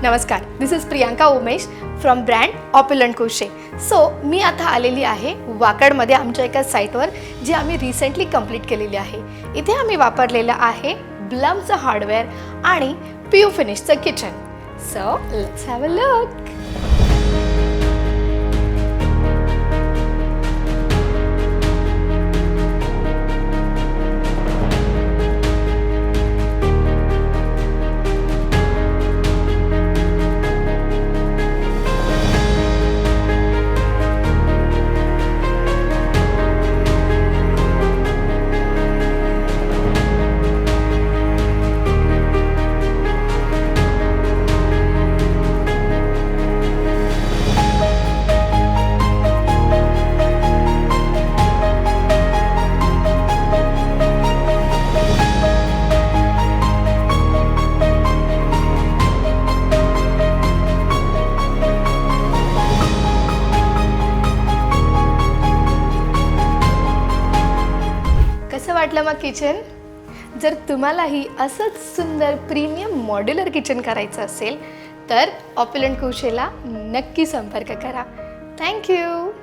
नमस्कार, this is Priyanka Umesh from brand Opulent कुशे. So मी आता आलेली आहे वाकडमध्ये आमच्या एका साईटवर जी आम्ही रिसेंटली कंप्लीट केलेली आहे. इथे आम्ही वापरलेलं आहे ब्लमचं हार्डवेअर आणि PU फिनिशचं किचन. So let's have a look. कसं वाटलं मग किचन? जर तुम्हालाही असंच सुंदर प्रीमियम मॉड्युलर किचन करायचं असेल तर ऑप्युलंट कुशेला नक्की संपर्क करा. थँक्यू.